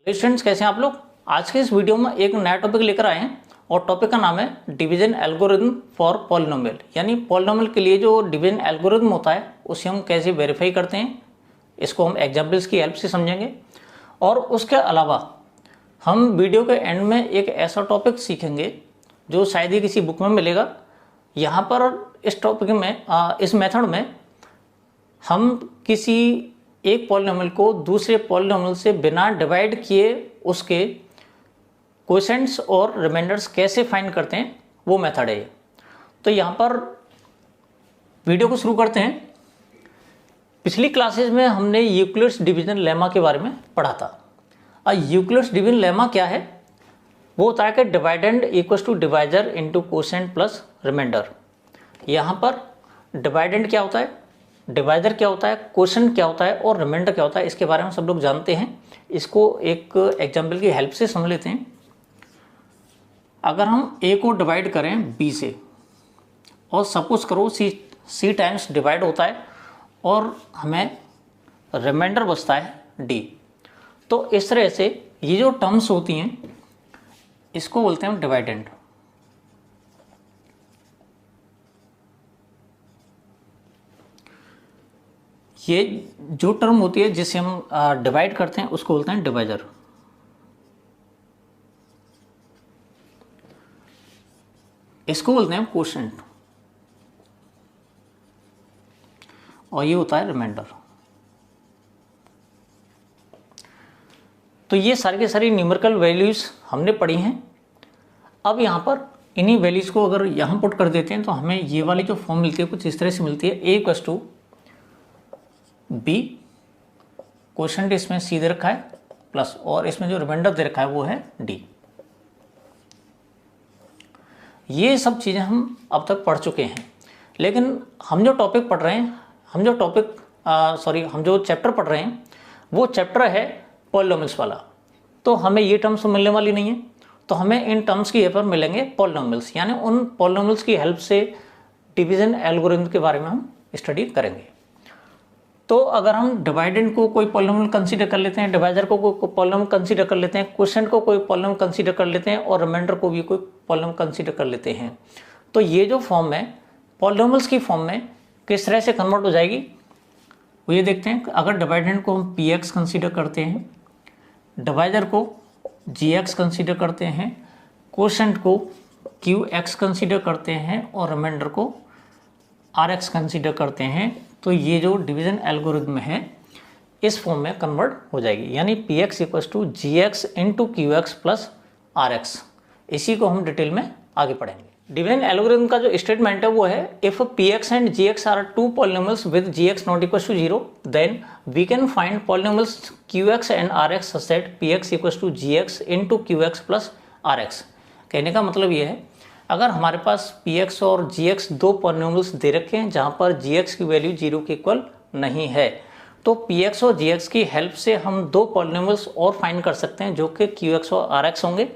Students, कैसे हैं आप लोग। आज के इस वीडियो में एक नया टॉपिक लेकर आए हैं और टॉपिक का नाम है डिवीजन एल्गोरिथम फॉर पॉलिनोमियल। यानी पॉलिनोमियल के लिए जो डिवीजन एल्गोरिथम होता है उसे हम कैसे वेरीफाई करते हैं, इसको हम एग्जाम्पल्स की हेल्प से समझेंगे। और उसके अलावा हम वीडियो के एंड में एक ऐसा टॉपिक सीखेंगे जो शायद ही किसी बुक में मिलेगा। यहाँ पर इस टॉपिक में इस मेथड में हम किसी एक पॉलिनोमियल को दूसरे पॉलिनोमियल से बिना डिवाइड किए उसके क्वोशेंट्स और रिमाइंडर्स कैसे फाइंड करते हैं, वो मेथड है। तो यहाँ पर वीडियो को शुरू करते हैं। पिछली क्लासेस में हमने यूक्लिड्स डिवीजन लेमा के बारे में पढ़ा था। यूक्लिड्स डिवीजन लेमा क्या है? वो होता है कि dividend equals to divisor into quotient plus remainder. यहाँ पर डिवाइडेंड क्या होता है, डिवाइजर क्या होता है, क्वोशेंट क्या होता है और रिमाइंडर क्या होता है, इसके बारे में सब लोग जानते हैं। इसको एक एग्जाम्पल की हेल्प से समझ लेते हैं। अगर हम a को डिवाइड करें b से और सपोज करो c टाइम्स डिवाइड होता है और हमें रिमाइंडर बचता है d, तो इस तरह से ये जो टर्म्स होती हैं इसको बोलते हैं डिवाइडेंड। ये जो टर्म होती है जिसे हम डिवाइड करते हैं उसको बोलते हैं डिवाइजर। इसको बोलते हैं क्वोशेंट और ये होता है रिमाइंडर। तो ये सारी की सारी न्यूमेरिकल वैल्यूज हमने पढ़ी हैं। अब यहाँ पर इन्हीं वैल्यूज को अगर यहाँ पुट कर देते हैं तो हमें ये वाली जो फॉर्म मिलती है कुछ इस तरह से मिलती है। a equals to b, quotient इसमें c दे रखा है प्लस और इसमें जो रिमाइंडर दे रखा है वो है d। ये सब चीज़ें हम अब तक पढ़ चुके हैं, लेकिन हम जो टॉपिक पढ़ रहे हैं, हम जो चैप्टर पढ़ रहे हैं वो चैप्टर है पॉलिनोमियल्स वाला। तो हमें ये टर्म्स मिलने वाली नहीं है, तो हमें इन टर्म्स की हेल्प पर मिलेंगे पॉलिनोमियल्स। यानी उन पॉलिनोमियल्स की हेल्प से डिवीजन एल्गोरिथम के बारे में हम स्टडी करेंगे। तो अगर हम डिवाइडेंड को कोई पॉलिनोमियल कंसीडर कर लेते हैं, डिवाइजर को कोई पॉलिनोमियल कंसीडर कर लेते हैं, क्वोशेंट को कोई पॉलिनोमियल कंसीडर कर लेते हैं और रिमाइंडर को भी कोई पॉलिनोमियल कंसीडर कर लेते हैं, तो ये जो फॉर्म है पॉलिनोमियल्स की फॉर्म में किस तरह से कन्वर्ट हो जाएगी वो ये देखते हैं। अगर डिवाइडेंड को हम px कंसीडर करते हैं, डिवाइजर को gx कंसीडर करते हैं, क्वोशेंट को qx कंसीडर करते हैं और रिमाइंडर को rx कंसीडर करते हैं, तो ये जो डिवीजन एल्गोरिथम है इस फॉर्म में कन्वर्ट हो जाएगी। यानी px equals to gx into qx plus rx। इसी को हम डिटेल में आगे पढ़ेंगे। डिवीजन एल्गोरिथम का जो स्टेटमेंट है वो है if px and gx are two polynomials with gx not equals to 0 then we can find polynomials qx and rx such that px equals to gx into qx plus rx। कहने का मतलब ये है, अगर हमारे पास px और gx दो पॉलिनोमियल्स दे रखे हैं जहाँ पर gx की वैल्यू 0 के इक्वल नहीं है, तो px और gx की हेल्प से हम दो पॉलिनोमियल्स और फाइंड कर सकते हैं जो कि qx और rx होंगे।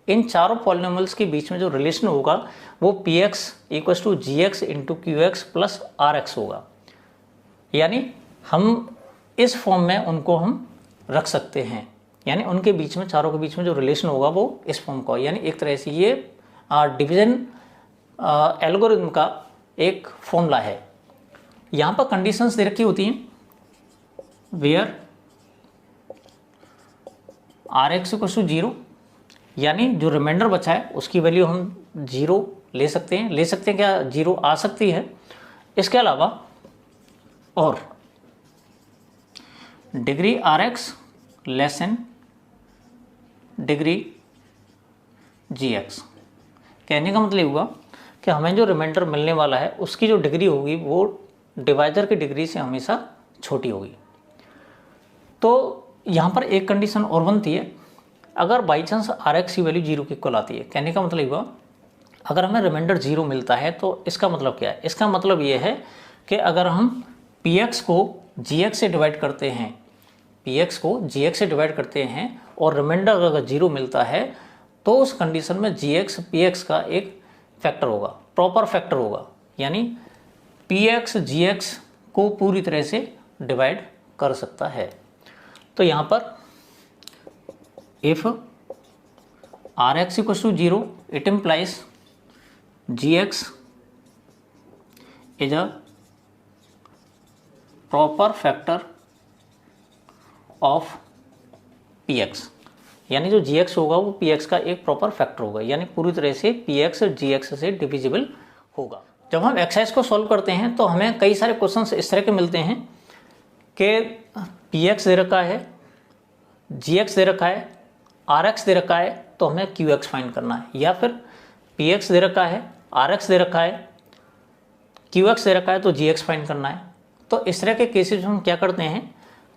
इन चारों पॉलिनोमियल्स के बीच में जो रिलेशन होगा वो px equals to gx into qx plus rx होगा। यानी हम इस फॉर्म में उनको हम रख सकते हैं, यानी उनके बीच में, चारों के बीच में जो रिलेशन होगा वो इस फॉर्म का। यानी एक तरह से ये डिवीजन एल्गोरिथम का एक फॉर्मूला है। यहाँ पर कंडीशंस दे रखी होती हैं, वेयर rx इक्वल्स टू 0, यानी जो रिमाइंडर बचा है उसकी वैल्यू हम 0 ले सकते हैं क्या 0 आ सकती है। इसके अलावा और degree rx less than degree gx। कहने का मतलब हुआ कि हमें जो रिमाइंडर मिलने वाला है उसकी जो डिग्री होगी वो डिवाइजर की डिग्री से हमेशा छोटी होगी। तो यहाँ पर एक कंडीशन और बनती है, अगर बाई चांस rx की वैल्यू 0 के इक्वल आती है। कहने का मतलब हुआ अगर हमें रिमाइंडर 0 मिलता है तो इसका मतलब क्या है? इसका मतलब ये है कि अगर हम px को gx से डिवाइड करते हैं, px को gx से डिवाइड करते हैं और रिमाइंडर अगर 0 मिलता है तो उस कंडीशन में gx px का एक फैक्टर होगा, प्रॉपर फैक्टर होगा। यानी px gx को पूरी तरह से डिवाइड कर सकता है। तो यहाँ पर if r x equals to 0 it implies g x is a proper factor of p x, यानी जो जी एक्स होगा वो पी एक्स का एक प्रॉपर फैक्टर होगा, यानी पूरी तरह से पी एक्स जी एक्स से डिविजिबल होगा। जब हम एक्सरसाइज को सॉल्व करते हैं तो हमें कई सारे क्वेश्चंस इस तरह के मिलते हैं कि पी एक्स दे रखा है, जी एक्स दे रखा है, आर एक्स दे रखा है, तो हमें क्यू एक्स फाइंड करना है, या फिर पी एक्स दे रखा है, आर एक्स दे रखा है, क्यू एक्स दे रखा है, तो जी एक्स फाइंड करना है। तो इस तरह के केसेस हम क्या करते हैं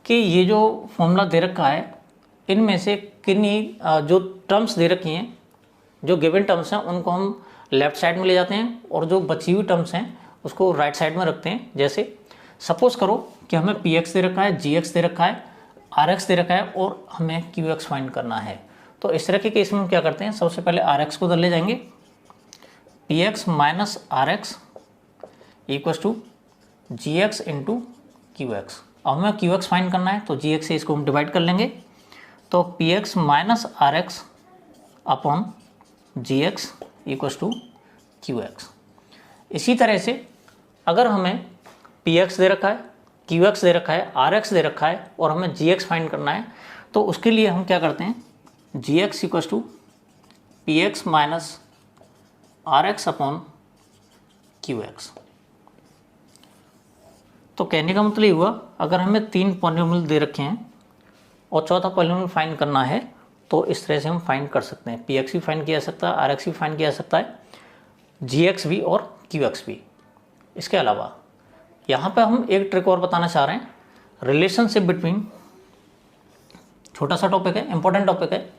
कि ये जो फॉर्मूला दे रखा है इनमें से किन्हीं जो टर्म्स दे रखी हैं, जो गिवन टर्म्स हैं, उनको हम लेफ्ट साइड में ले जाते हैं और जो बची हुई टर्म्स हैं उसको राइट साइड में रखते हैं। जैसे सपोज करो कि हमें पी एक्स दे रखा है, जी एक्स दे रखा है, आर एक्स दे रखा है और हमें क्यू एक्स फाइंड करना है। तो इस तरह के केस में हम क्या करते हैं, सबसे पहले आर एक्स को उधर ले जाएंगे, p x minus r x equals to g x into q x. अब हमें क्यू एक्स फाइंड करना है तो जी एक्स से इसको हम डिवाइड कर लेंगे, तो p x minus r x upon g x equals to q x. इसी तरह से अगर हमें पी एक्स दे रखा है, क्यू एक्स दे रखा है, आर एक्स दे रखा है और हमें जी एक्स फाइंड करना है, तो उसके लिए हम क्या करते हैं, g x equals to p x minus r x upon q x. तो कहने का मतलब ये हुआ, अगर हमें 3 पॉलिनोमियल दे रखे हैं और चौथा पॉलिनोमियल फाइंड करना है तो इस तरह से हम फाइंड कर सकते हैं। पी एक्स भी फाइंड किया जा सकता है, आर एक्स भी फाइंड किया जा सकता है, जी एक्स भी और क्यू एक्स भी। इसके अलावा यहाँ पे हम एक ट्रिक और बताना चाह रहे हैं, रिलेशनशिप बिटवीन, छोटा सा टॉपिक है, इंपॉर्टेंट टॉपिक है,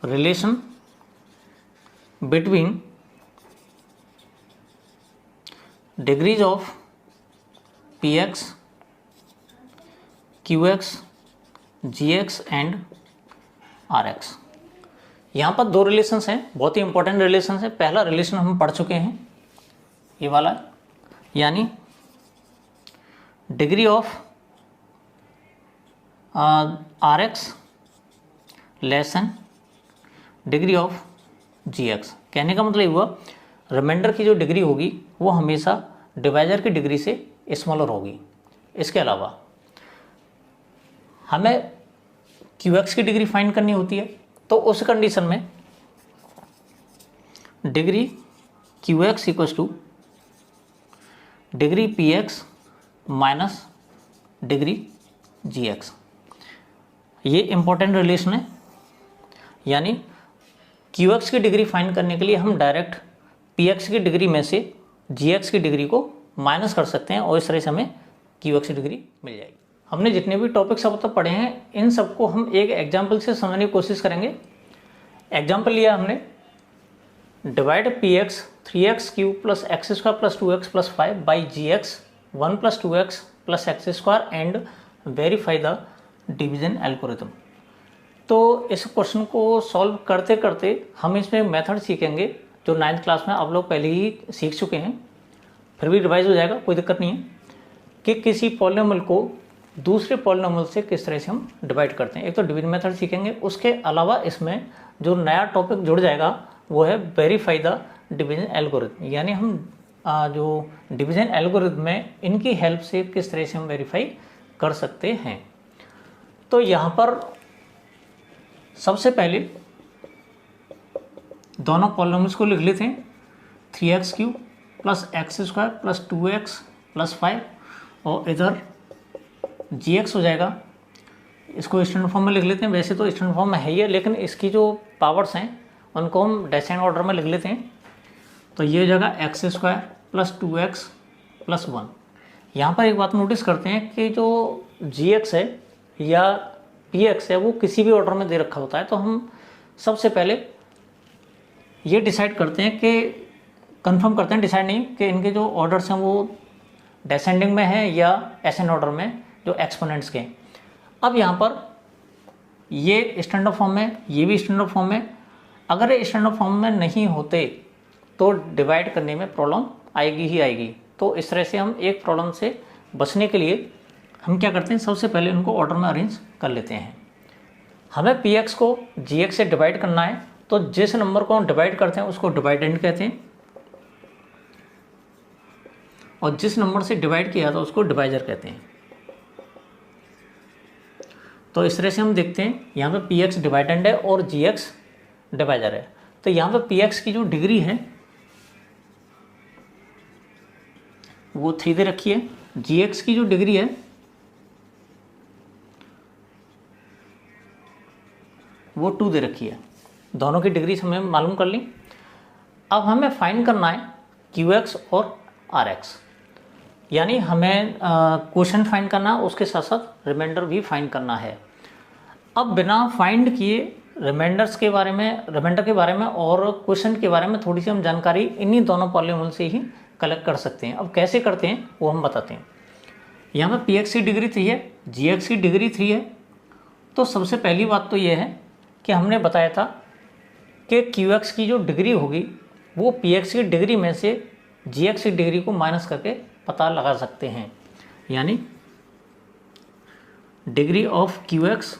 relation between degrees of p x, q x, g x and r x. यहाँ पर 2 रिलेशंस हैं, बहुत ही इंपॉर्टेंट रिलेशंस हैं। पहला रिलेशन हम पढ़ चुके हैं, ये वाला, यानी degree of r x less than degree of g x. कहने का मतलब हुआ रिमाइंडर की जो डिग्री होगी वो हमेशा डिवाइजर की डिग्री से स्मॉलर होगी। इसके अलावा हमें क्यू एक्स की डिग्री फाइंड करनी होती है, तो उस कंडीशन में degree q x equals to degree p x minus degree g x. ये इंपॉर्टेंट रिलेशन है, यानी क्यू एक्स की डिग्री फाइंड करने के लिए हम डायरेक्ट पी एक्स की डिग्री में से जी एक्स की डिग्री को माइनस कर सकते हैं और इस तरह से हमें क्यू एक्स की डिग्री मिल जाएगी। हमने जितने भी टॉपिक्स अब तक पढ़े हैं इन सबको हम एक एग्जाम्पल से समझने की कोशिश करेंगे। एग्जाम्पल लिया हमने, divide p x 3x cube plus x square plus 2x plus 5 by g x 1 plus 2x plus x square and verify the division algorithm. तो इस क्वेश्चन को सॉल्व करते करते हम इसमें मेथड सीखेंगे जो 9th क्लास में आप लोग पहले ही सीख चुके हैं, फिर भी रिवाइज हो जाएगा, कोई दिक्कत नहीं है, कि किसी पॉलिनोमियल को दूसरे पॉलिनोमियल से किस तरह से हम डिवाइड करते हैं। एक तो डिवीजन मेथड सीखेंगे, उसके अलावा इसमें जो नया टॉपिक जुड़ जाएगा वो है वेरीफाई द डिवीजन एल्गोरिथम, यानी हम जो डिवीजन एल्गोरिथम है इनकी हेल्प से किस तरह से हम वेरीफाई कर सकते हैं। तो यहाँ पर सबसे पहले दोनों पॉलिनोमियल्स को लिख लेते हैं, 3x cube plus x square plus 2x plus 5 और इधर gx हो जाएगा। इसको स्टैंडर्ड फॉर्म में लिख लेते हैं, वैसे तो स्टैंडर्ड फॉर्म में है ही है, लेकिन इसकी जो पावर्स हैं उनको हम डेसिमल ऑर्डर में लिख लेते हैं। तो ये हो जाएगा x square plus 2x plus 1। यहाँ पर एक बात नोटिस करते हैं कि जो gx है या px है वो किसी भी ऑर्डर में दे रखा होता है, तो हम सबसे पहले ये डिसाइड करते हैं कि कंफर्म करते हैं, डिसाइड नहीं, कि इनके जो ऑर्डर्स हैं वो डिसेंडिंग में है या एसेंड ऑर्डर में जो एक्सपोनेंट्स के। अब यहाँ पर ये स्टैंडर्ड फॉर्म में, ये भी स्टैंडर्ड फॉर्म में, अगर ये स्टैंडर्ड फॉर्म में नहीं होते तो डिवाइड करने में प्रॉब्लम आएगी ही आएगी। तो इस तरह से हम एक प्रॉब्लम से बचने के लिए हम क्या करते हैं, सबसे पहले उनको ऑर्डर में अरेंज कर लेते हैं। हमें पी एक्स को जी एक्स से डिवाइड करना है, तो जिस नंबर को हम डिवाइड करते हैं उसको डिवाइडेंड कहते हैं, और जिस नंबर से डिवाइड किया था उसको डिवाइजर कहते हैं। तो इस तरह से हम देखते हैं, यहाँ पे पी एक्स डिवाइडेंड है और जी एक्स डिवाइजर है। तो यहाँ पे पी एक्स की जो डिग्री है वो 3 दे रखी है, जी एक्स की जो डिग्री है वो 2 दे रखी है। दोनों की डिग्री हमें मालूम कर ली। अब हमें फाइंड करना है क्यू एक्स और आर एक्स, यानी हमें क्वेश्चन फाइंड करना है, उसके साथ साथ रिमाइंडर भी फाइंड करना है। अब बिना फाइंड किए रिमाइंडर के बारे में और क्वेश्चन के बारे में थोड़ी सी हम जानकारी इन्हीं दोनों पॉलिनोमियल से ही कलेक्ट कर सकते हैं। अब कैसे करते हैं वो हम बताते हैं। यहाँ पे पी एक्स की डिग्री 3 है, जी एक्स की डिग्री 3 है। तो सबसे पहली बात तो ये है कि हमने बताया था कि क्यू एक्स की जो डिग्री होगी वो पी एक्स की डिग्री में से जी एक्स की डिग्री को माइनस करके पता लगा सकते हैं। यानी degree of q x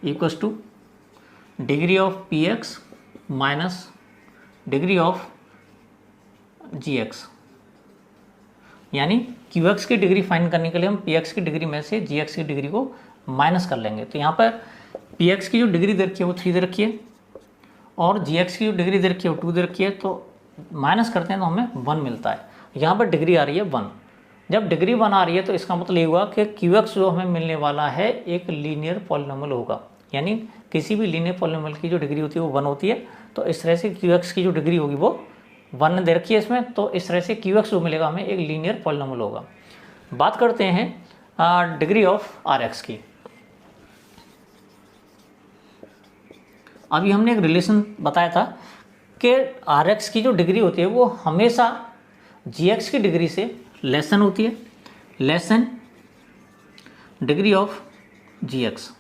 equals to degree of p x minus degree of g x. यानी क्यू एक्स की डिग्री फाइंड करने के लिए हम पी एक्स की डिग्री में से जी एक्स की डिग्री को माइनस कर लेंगे। तो यहाँ पर पी एक्स की जो डिग्री दे रखी है वो 3 दे रखी है और जी एक्स की जो डिग्री दे रखी है वो 2 दे रखी है। तो माइनस करते हैं तो हमें 1 मिलता है। यहाँ पर डिग्री आ रही है 1। जब डिग्री 1 आ रही है तो इसका मतलब ये हुआ कि क्यू एक्स जो हमें मिलने वाला है एक लीनियर पॉलिनोमियल होगा। यानी किसी भी लीनियर पॉलिनोमियल की जो डिग्री होती है वो 1 होती है। तो इस तरह से क्यू एक्स की जो डिग्री होगी वो 1 दे रखी है इसमें। तो इस तरह से क्यू एक्स जो मिलेगा हमें एक लीनियर पॉलिनोमियल होगा। बात करते हैं डिग्री ऑफ आर एक्स की। अभी हमने एक रिलेशन बताया था कि आर एक्स की जो डिग्री होती है वो हमेशा जी एक्स की डिग्री से लेसन होती है, less than degree of g x.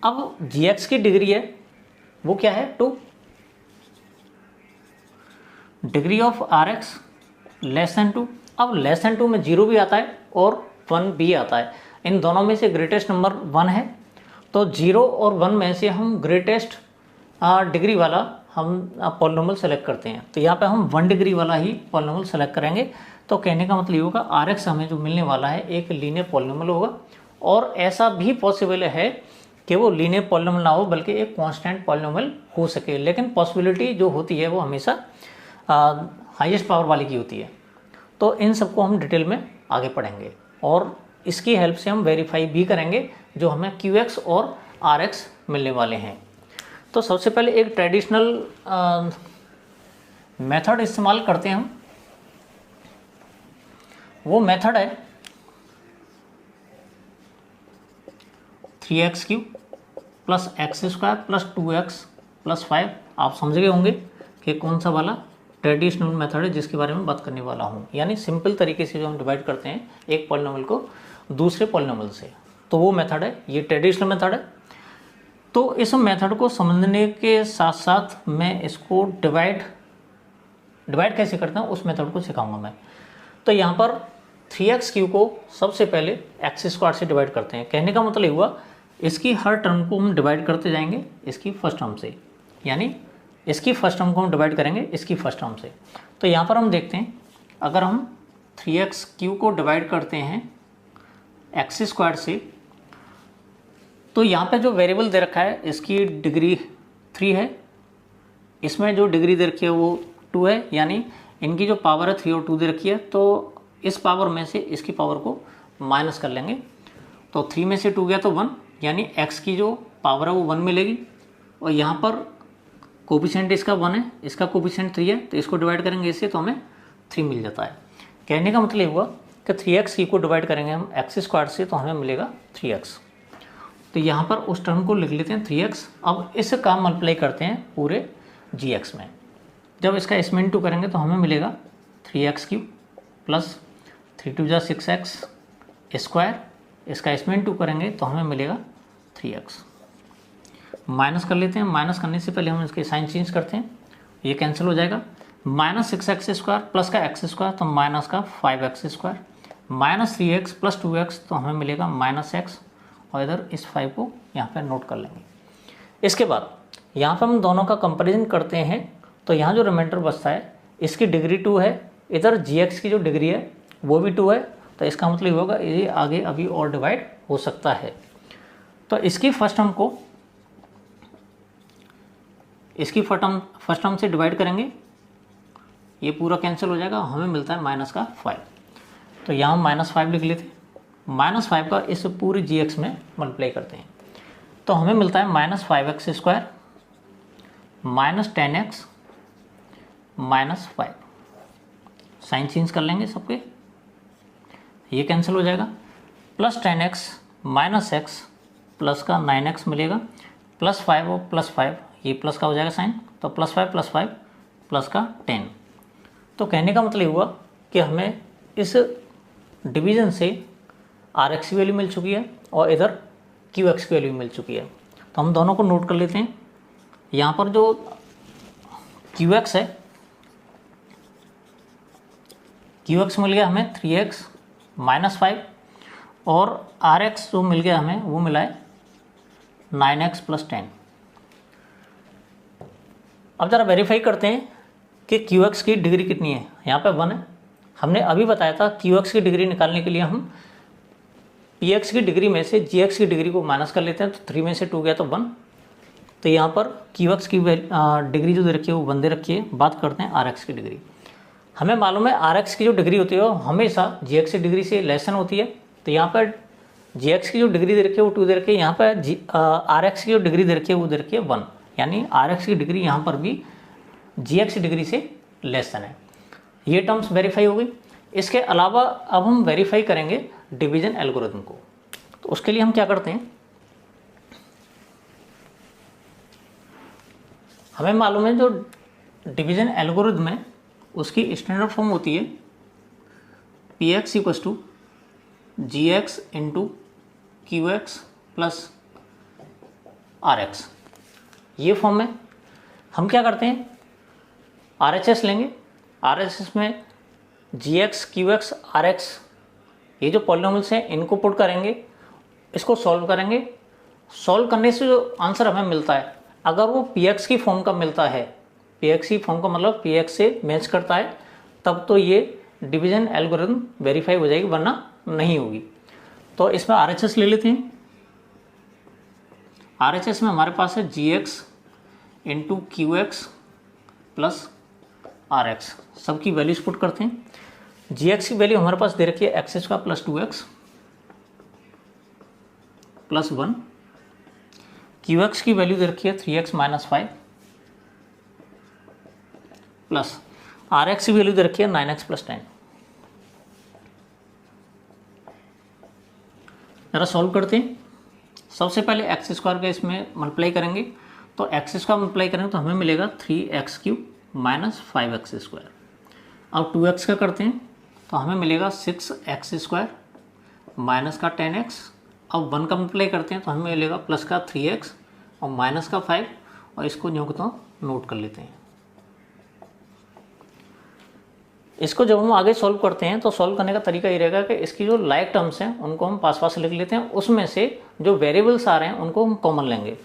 अब जी एक्स की डिग्री है वो क्या है 2, degree of r x less than 2। अब लेस देन 2 में 0 भी आता है और 1 भी आता है। इन दोनों में से ग्रेटेस्ट नंबर 1 है। तो 0 और 1 में से हम ग्रेटेस्ट डिग्री वाला हम पॉलिनोमियल सेलेक्ट करते हैं। तो यहाँ पे हम 1 डिग्री वाला ही पॉलिनोमियल सेलेक्ट करेंगे। तो कहने का मतलब ये होगा आर एक्स हमें जो मिलने वाला है एक लीनियर पॉलिनोमियल होगा। और ऐसा भी पॉसिबल है कि वो लीनियर पॉलिनोमियल ना हो बल्कि एक कांस्टेंट पॉलिनोमियल हो सके, लेकिन पॉसिबिलिटी जो होती है वो हमेशा हाईएस्ट पावर वाली की होती है। तो इन सबको हम डिटेल में आगे पढ़ेंगे और इसकी हेल्प से हम वेरीफाई भी करेंगे जो हमें क्यू एक्स और आर एक्स मिलने वाले हैं। तो सबसे पहले एक ट्रेडिशनल मेथड इस्तेमाल करते हैं हम। वो मेथड है 3x³ plus x² plus 2x plus 5। आप समझ गए होंगे कि कौन सा वाला ट्रेडिशनल मेथड है जिसके बारे में बात करने वाला हूँ। यानी सिंपल तरीके से जो हम डिवाइड करते हैं एक पॉलिनोमियल को दूसरे पॉलिनोमियल से, तो वो मेथड है, ये ट्रेडिशनल मेथड है। तो इस मेथड को समझने के साथ साथ मैं इसको डिवाइड कैसे करता हूँ उस मेथड को सिखाऊंगा मैं। तो यहाँ पर 3x³ को सबसे पहले x² से डिवाइड करते हैं। कहने का मतलब हुआ इसकी हर टर्म को हम डिवाइड करते जाएंगे इसकी फर्स्ट टर्म से, यानी इसकी फर्स्ट टर्म को हम डिवाइड करेंगे इसकी फर्स्ट टर्म से। तो यहाँ पर हम देखते हैं अगर हम 3x³ को डिवाइड करते हैं x² से, तो यहाँ पे जो वेरिएबल दे रखा है इसकी डिग्री 3 है, इसमें जो डिग्री दे रखी है वो 2 है, यानी इनकी जो पावर है 3 और 2 दे रखी है। तो इस पावर में से इसकी पावर को माइनस कर लेंगे। तो 3 में से 2 गया तो 1, यानी x की जो पावर है वो 1 मिलेगी। और यहाँ पर कोफिशिएंट इसका 1 है, इसका कोफिशिएंट 3 है, तो इसको डिवाइड करेंगे इससे तो हमें 3 मिल जाता है। कहने का मतलब हुआ कि 3x को डिवाइड करेंगे हम x² से तो हमें मिलेगा 3x। तो यहाँ पर उस टर्म को लिख लेते हैं 3x। अब इस काम मल्टीप्लाई करते हैं पूरे gx में। जब इसका इसमें इंटू करेंगे तो हमें मिलेगा 3x³ प्लस 3 2 जा 6x²। इसका इसमें इंटू करेंगे तो हमें मिलेगा 3x। माइनस कर लेते हैं। माइनस करने से पहले हम इसके साइन चेंज करते हैं, ये कैंसिल हो जाएगा। -6x² प्लस का x² तो माइनस का 5x²। -3x + 2x, तो हमें मिलेगा -x, और इधर इस 5 को यहाँ पे नोट कर लेंगे। इसके बाद यहाँ पर हम दोनों का कंपैरिजन करते हैं, तो यहाँ जो रिमाइंडर बचता है इसकी डिग्री 2 है, इधर gx की जो डिग्री है वो भी 2 है, तो इसका मतलब होगा ये आगे अभी और डिवाइड हो सकता है। तो इसकी फर्स्ट टर्म से डिवाइड करेंगे, ये पूरा कैंसिल हो जाएगा, हमें मिलता है -5। तो यहाँ हम -5 लिख लेते हैं, -5 का इस पूरी gx में मल्टीप्लाई करते हैं, तो हमें मिलता है -5x² -10x -5। साइन चेंज कर लेंगे सबके, ये कैंसिल हो जाएगा, +10x -x प्लस का 9x मिलेगा, +5 और +5, ये प्लस का हो जाएगा साइन, तो +5 + 5 प्लस का 10। तो कहने का मतलब हुआ कि हमें इस डिवीज़न से RX की वैल्यू मिल चुकी है और इधर QX की वैल्यू मिल चुकी है। तो हम दोनों को नोट कर लेते हैं। यहाँ पर जो QX है, QX मिल गया हमें 3x -5, और RX जो मिल गया हमें वो मिला है 9x + 10। अब ज़रा वेरीफाई करते हैं कि QX की डिग्री कितनी है। यहाँ पे 1 है, हमने अभी बताया था QX की डिग्री निकालने के लिए हम PX की डिग्री में से GX की डिग्री को माइनस कर लेते हैं, तो 3 में से 2 गया तो 1। तो यहाँ पर QX की डिग्री जो दे रखी है वो 1 दे रखी है। बात करते हैं RX की डिग्री। हमें मालूम है RX की जो डिग्री होती है वो हमेशा GX की डिग्री से लेसन होती है, तो यहाँ पर GX की जो डिग्री दे रखी है वो 2 दे रखी है, यहाँ पर RX की जो डिग्री दे रखी है वो दे रखी है 1, यानी RX की डिग्री यहाँ पर भी GX की डिग्री से लेसन है। ये टर्म्स वेरीफाई हो गई। इसके अलावा अब हम वेरीफाई करेंगे डिवीजन एल्गोरिथम को। तो उसके लिए हम क्या करते हैं, हमें मालूम है जो डिवीजन एल्गोरिथम है उसकी स्टैंडर्ड फॉर्म होती है Px = Gx × Qx + Rx। ये फॉर्म में हम क्या करते हैं, RHS लेंगे, RHS में Gx, Qx, Rx ये जो पॉलिनोमियल्स हैं इनको पुट करेंगे, इसको सॉल्व करेंगे। सॉल्व करने से जो आंसर हमें मिलता है, अगर वो Px की फॉर्म का मिलता है, Px की फॉर्म का मतलब Px से मैच करता है, तब तो ये डिवीजन एल्गोरिथम वेरीफाई हो जाएगी, वरना नहीं होगी। तो इसमें RHS ले लेते हैं। RHS में हमारे पास है Gx × Qx + Rx, सबकी वैल्यूज पुट करते हैं। Gx की वैल्यू हमारे पास दे रखी है x² + 2x + 1। Qx की वैल्यू दे रखी है 3x - 5 प्लस Rx की वैल्यू दे रखी है 9x + 10। जरा सॉल्व करते हैं। सबसे पहले x² का इसमें मल्टीप्लाई करेंगे, तो x² मल्टीप्लाई करेंगे तो हमें मिलेगा 3x³ - 5x²। अब 2x का करते हैं तो हमें मिलेगा 6x² माइनस का 10x। अब 1 का मल्टीप्लाई करते हैं तो हमें मिलेगा प्लस का 3x और माइनस का 5, और इसको जो तो नोट कर लेते हैं। इसको जब हम आगे सॉल्व करते हैं तो सॉल्व करने का तरीका ये रहेगा कि इसकी जो लाइक टर्म्स हैं उनको हम पास पास लिख लेते हैं, उसमें से जो वेरिएबल्स आ रहे हैं उनको हम कॉमन लेंगे।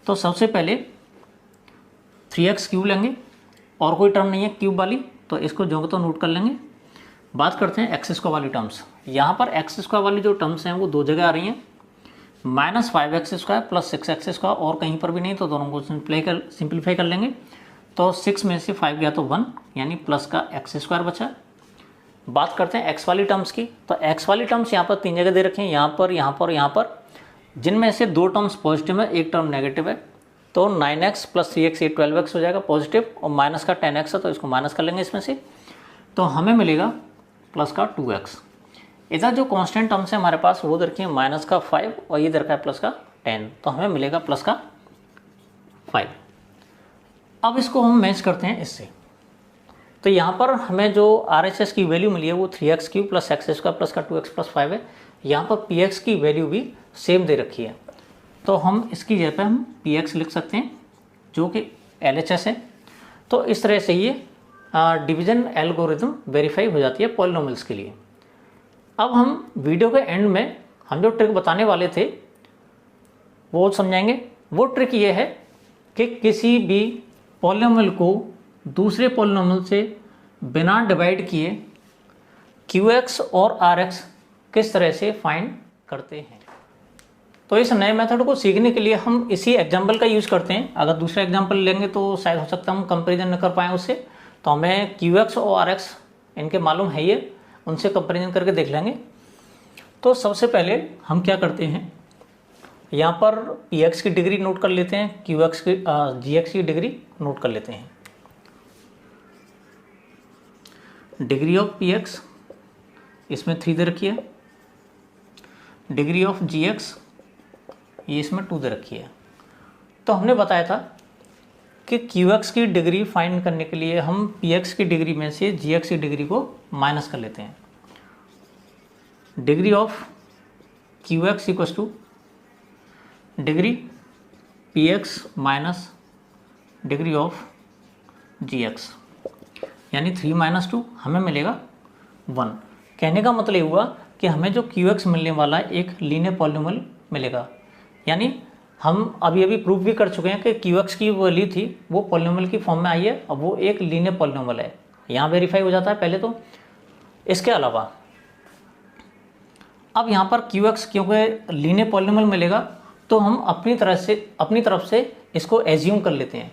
तो सबसे पहले 3x³ लेंगे, और कोई टर्म नहीं है क्यूब वाली, तो इसको जो तो नोट कर लेंगे। बात करते हैं x² वाली टर्म्स। यहाँ पर x² वाली जो टर्म्स हैं वो 2 जगह आ रही हैं, -5x² + 6x², और कहीं पर भी नहीं, तो दोनों को सिंप्लीफाई कर लेंगे। तो 6 में से 5 गया तो 1, यानी प्लस का x² बचा। बात करते हैं x वाली टर्म्स की, तो x वाली टर्म्स यहाँ पर 3 जगह दे रखे हैं, यहाँ पर, यहाँ पर, यहाँ पर, जिनमें से 2 टर्म्स पॉजिटिव है, 1 टर्म नेगेटिव है। तो 9x + 3x ये 12x हो जाएगा पॉजिटिव, और माइनस का 10x है तो इसको माइनस कर लेंगे इसमें से, तो हमें मिलेगा प्लस का 2x। इधर जो कांस्टेंट टर्म्स है हमारे पास वो दे रखी है माइनस का 5, और ये दे रखा है प्लस का 10, तो हमें मिलेगा प्लस का 5। अब इसको हम मैच करते हैं इससे, तो यहाँ पर हमें जो RHS की वैल्यू मिली है वो 3x³ + x² प्लस का 2x + 5 है। यहाँ पर Px की वैल्यू भी सेम दे रखी है, तो हम इसकी जगह पे हम Px लिख सकते हैं जो कि LHS है। तो इस तरह से ये डिवीजन एल्गोरिथम वेरीफाई हो जाती है पॉलिनोमियल्स के लिए। अब हम वीडियो के एंड में हम जो ट्रिक बताने वाले थे वो समझाएंगे। वो ट्रिक ये है कि किसी भी पॉलिनोमियल को दूसरे पॉलिनोमियल से बिना डिवाइड किए QX और RX किस तरह से फाइंड करते हैं। तो इस नए मेथड को सीखने के लिए हम इसी एग्जाम्पल का यूज़ करते हैं। अगर दूसरा एग्जाम्पल लेंगे तो शायद हो सकता है हम कंपेरिजन न कर पाएँ उससे, तो हमें QX और RX इनके मालूम है, ये उनसे कंपेरिजन करके देख लेंगे। तो सबसे पहले हम क्या करते हैं, यहाँ पर PX की डिग्री नोट कर लेते हैं, GX की डिग्री नोट कर लेते हैं। डिग्री ऑफ PX इसमें 3 दे रखी है, डिग्री ऑफ GX ये इसमें 2 दे रखी है। तो हमने बताया था कि QX की डिग्री फाइंड करने के लिए हम PX की डिग्री में से GX की डिग्री को माइनस कर लेते हैं। Degree of QX equals to degree PX minus degree of GX, यानी 3 माइनस 2 हमें मिलेगा 1। कहने का मतलब ये हुआ कि हमें जो QX मिलने वाला है एक लीनियर पॉलिनोमियल मिलेगा। यानी हम अभी प्रूव भी कर चुके हैं कि QX की वैल्यू थी वो पॉलिनोमियल की फॉर्म में आई है, अब वो एक लीनियर पॉलिनोमियल है, यहाँ वेरीफाई हो जाता है पहले तो। इसके अलावा अब यहाँ पर QX क्योंकि लीनियर पॉलिनोमियल मिलेगा तो हम अपनी तरफ से इसको एज्यूम कर लेते हैं।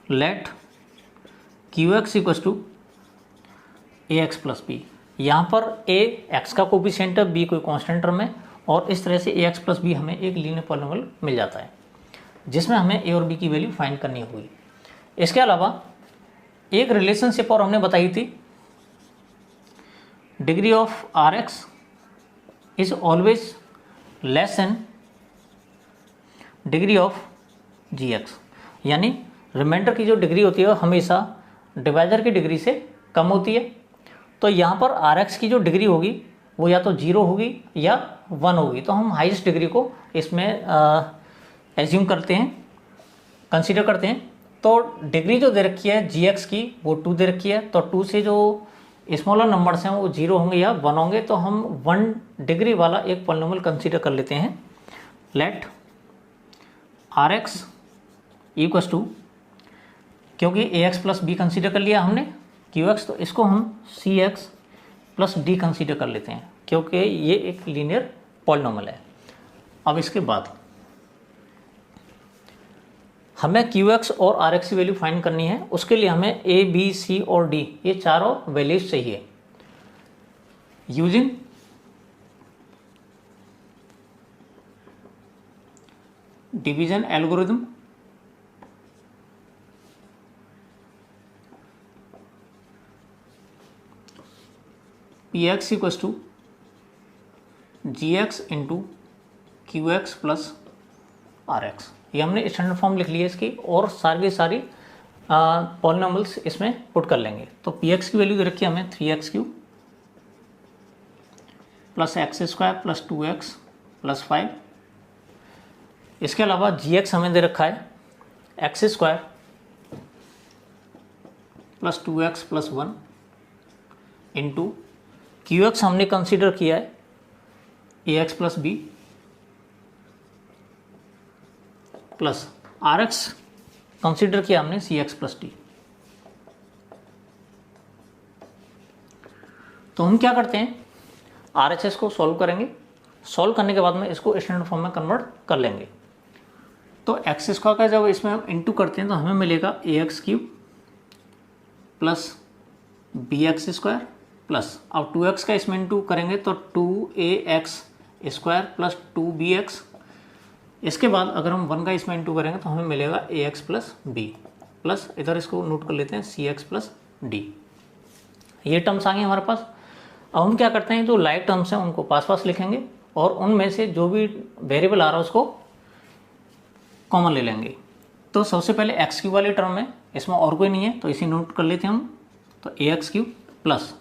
Let QX equals to AX plus B। यहाँ पर A x का कोफिशिएंट है, B कोई कांस्टेंट टर्म है, और इस तरह से AX प्लस B हमें एक लीनियर पॉलिनोमियल मिल जाता है जिसमें हमें A और B की वैल्यू फाइंड करनी होगी। इसके अलावा एक रिलेशनशिप और हमने बताई थी, degree of RX is always less than degree of GX, यानी रिमाइंडर की जो डिग्री होती है वो हमेशा डिवाइजर की डिग्री से कम होती है। तो यहाँ पर RX की जो डिग्री होगी वो या तो 0 होगी या 1 होगी, तो हम हाईएस्ट डिग्री को इसमें एज्यूम करते हैं, कंसीडर करते हैं। तो डिग्री जो दे रखी है GX की वो 2 दे रखी है, तो 2 से जो स्मॉलर नंबर्स हैं वो 0 होंगे या 1 होंगे, तो हम 1 डिग्री वाला एक पॉलिनोमियल कंसीडर कर लेते हैं। लेट RX इक्वल्स टू, क्योंकि AX प्लस B कंसीडर कर लिया हमने QX, तो इसको हम CX प्लस D कंसीडर कर लेते हैं क्योंकि ये एक लीनियर पॉलिनोमियल है। अब इसके बाद हमें QX और RX की वैल्यू फाइंड करनी है, उसके लिए हमें A, B, C और D ये चारों वैल्यूज चाहिए। Using division algorithm PX equals to GX into QX plus RX, ये हमने स्टैंडर्ड फॉर्म लिख ली है इसकी, और सारी पॉलिनोमियल्स इसमें पुट कर लेंगे। तो PX की वैल्यू दे रखी है हमें 3x³ plus x² plus 2x plus 5। इसके अलावा GX हमें दे रखा है x² plus 2x plus 1 into QX हमने कंसीडर किया है AX plus B plus RX consider किया हमने CX प्लस D। तो हम क्या करते हैं, RHS को सॉल्व करेंगे, सॉल्व करने के बाद में इसको स्टैंडर्ड फॉर्म में कन्वर्ट कर लेंगे। तो x² का जब इसमें हम इंटू करते हैं तो हमें मिलेगा AX³ प्लस BX² प्लस, अब 2x का इसमें इंटू करेंगे तो 2AX² प्लस 2BX। इसके बाद अगर हम 1 का इसमें इंटू करेंगे तो हमें मिलेगा AX प्लस B प्लस, इधर इसको नोट कर लेते हैं CX प्लस D। ये टर्म्स आ गए हमारे पास। अब हम क्या करते हैं, जो लाइक टर्म्स हैं उनको पास लिखेंगे और उनमें से जो भी वेरिएबल आ रहा है उसको कॉमन ले लेंगे। तो सबसे पहले x³ वाली टर्म है, इसमें और कोई नहीं है तो इसी नोट कर लेते हैं हम, तो AX³ प्लस,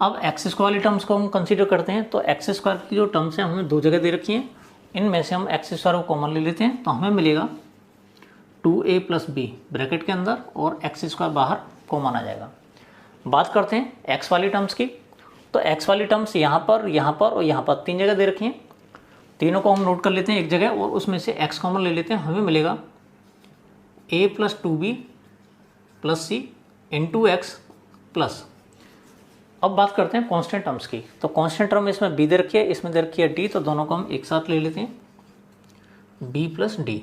अब x² वाली टर्म्स को हम कंसीडर करते हैं। तो x² की जो टर्म्स हैं हमें 2 जगह दे रखी हैं, इनमें से हम x² को कॉमन ले लेते हैं तो हमें मिलेगा 2a प्लस b ब्रैकेट के अंदर और x² बाहर कॉमन आ जाएगा। बात करते हैं एक्स वाली टर्म्स की। तो एक्स वाली टर्म्स यहाँ पर और यहाँ पर 3 जगह दे रखी हैं। तीनों को हम नोट कर लेते हैं एक जगह और उसमें से एक्स कॉमन ले लेते हैं। हमें मिलेगा a + 2b + c × x plus. अब बात करते हैं कांस्टेंट टर्म्स की। तो कांस्टेंट टर्म इसमें b दे रखी है, इसमें दे रखी है d, तो दोनों को हम एक साथ ले लेते हैं b + d।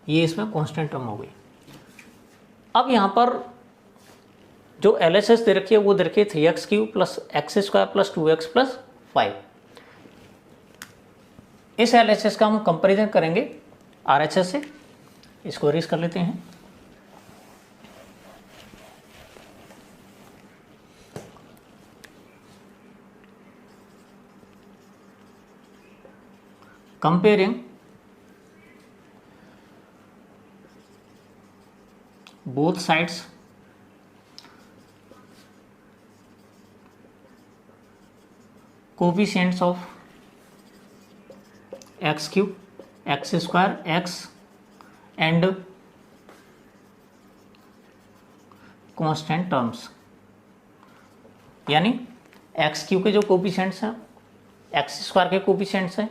ये इसमें कांस्टेंट टर्म हो गई। अब यहाँ पर जो LHS दे रखी है वो दे रखी है 3x³ + x² + 2x + 5। इस LHS का हम कंपेरिजन करेंगे RHS से। इसको रेस कर लेते हैं। Comparing both sides coefficients of x³ x² x and constant terms, यानी x³ के जो कोफिशिएंट्स हैं, x² के कोफिशिएंट्स हैं,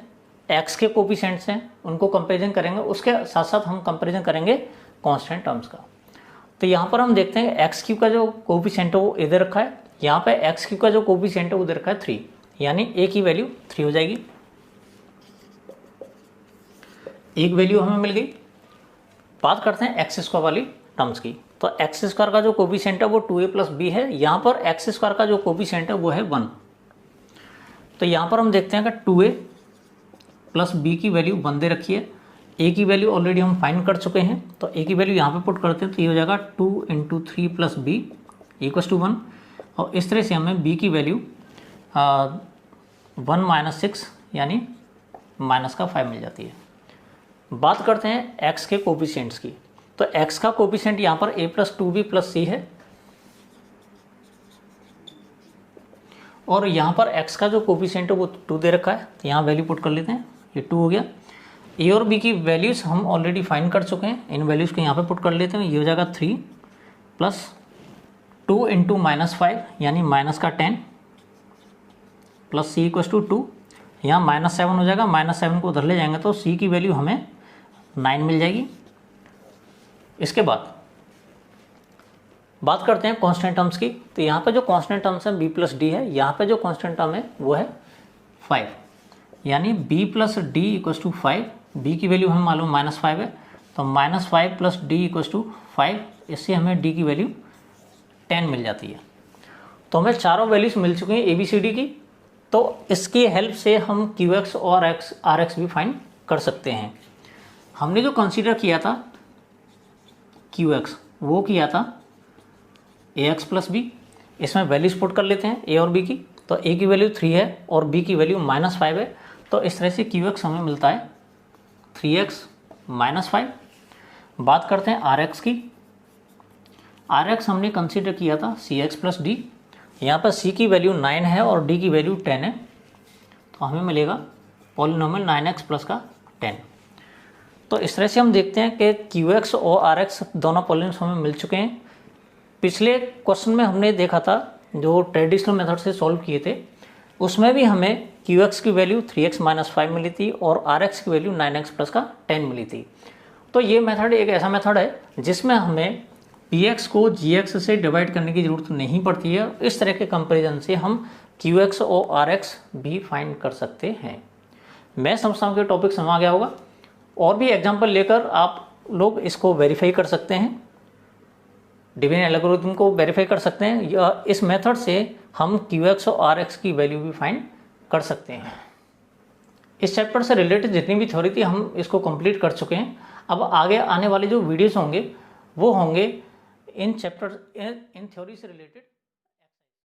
x के कोफिशिएंट्स हैं, उनको कंपेरिजन करेंगे। उसके साथ साथ हम कंपेरिजन करेंगे कांस्टेंट टर्म्स का। तो यहाँ पर हम देखते हैं x³ का जो कोफिशिएंट है वो इधर रखा है, यहाँ पे x³ का जो कोफिशिएंट है वो इधर रखा है 3, यानी a की वैल्यू 3 हो जाएगी। एक वैल्यू हमें मिल गई। बात करते हैं x² वाली टर्म्स की। तो x² का जो कोफिशिएंट है वो 2a + b है। यहाँ पर x² का जो कोफिशिएंट है वो है 1। तो यहाँ पर हम देखते हैं कि 2a + b की वैल्यू 1 दे रखी है। a की वैल्यू ऑलरेडी हम फाइंड कर चुके हैं, तो a की वैल्यू यहाँ पे पुट करते हैं तो ये हो जाएगा 2 × 3 + b = 1। और इस तरह से हमें b की वैल्यू 1 - 6 यानी -5 मिल जाती है। बात करते हैं x के कोफिशिएंट्स की। तो x का कोफिशिएंट यहाँ पर a + 2b + c है, और यहाँ पर x का जो कोफिशिएंट है वो 2 दे रखा है, तो यहाँ वैल्यू पुट कर लेते हैं। ये 2 हो गया। a और b की वैल्यूज हम ऑलरेडी फाइंड कर चुके हैं, इन वैल्यूज को यहाँ पे पुट कर लेते हैं। ये हो जाएगा 3 + 2 × -5 यानी -10 + c = 2। यहाँ -7 हो जाएगा, -7 को उधर ले जाएंगे तो c की वैल्यू हमें 9 मिल जाएगी। इसके बाद बात करते हैं कांस्टेंट टर्म्स की। तो यहाँ पे जो कांस्टेंट टर्म्स है b + d है, यहाँ पे जो कांस्टेंट टर्म है वो है 5, यानी b + d = 5। b की वैल्यू हमें मालूम -5 है, तो -5 + d = 5। इससे हमें d की वैल्यू 10 मिल जाती है। तो हमें चारों वैल्यूज मिल चुकी हैं ABCD की। तो इसकी हेल्प से हम QX और RX भी फाइंड कर सकते हैं। हमने जो कंसीडर किया था QX वो किया था AX + b। इसमें वैल्यूज पुट कर लेते हैं a और b की। तो a की वैल्यू 3 है और b की वैल्यू -5 है, तो इस तरह से QX हमें मिलता है 3x - 5। बात करते हैं RX की। RX हमने कंसीडर किया था CX + d। यहाँ पर c की वैल्यू 9 है और d की वैल्यू 10 है, तो हमें मिलेगा पॉलिनोमियल 9x + 10। तो इस तरह से हम देखते हैं कि QX और RX दोनों पॉलिनोमियल्स हमें मिल चुके हैं। पिछले क्वेश्चन में हमने देखा था जो ट्रेडिशनल मेथड से सॉल्व किए थे, उसमें भी हमें QX की वैल्यू 3x - 5 मिली थी और RX की वैल्यू 9x + 10 मिली थी। तो ये मेथड एक ऐसा मेथड है जिसमें हमें Px को Gx से डिवाइड करने की ज़रूरत नहीं पड़ती है। इस तरह के कंपैरिजन से हम QX और RX भी फाइंड कर सकते हैं। मैं समझता हूँ कि टॉपिक समझ आ गया होगा। और भी एग्जाम्पल लेकर आप लोग इसको वेरीफाई कर सकते हैं, डिवीजन एल्गोरिथम को वेरीफाई कर सकते हैं, या इस मेथड से हम QX और RX की वैल्यू भी फाइंड कर सकते हैं। इस चैप्टर से रिलेटेड जितनी भी थ्योरी थी हम इसको कंप्लीट कर चुके हैं। अब आगे आने वाले जो वीडियोस होंगे वो होंगे इन थ्योरी से रिलेटेड।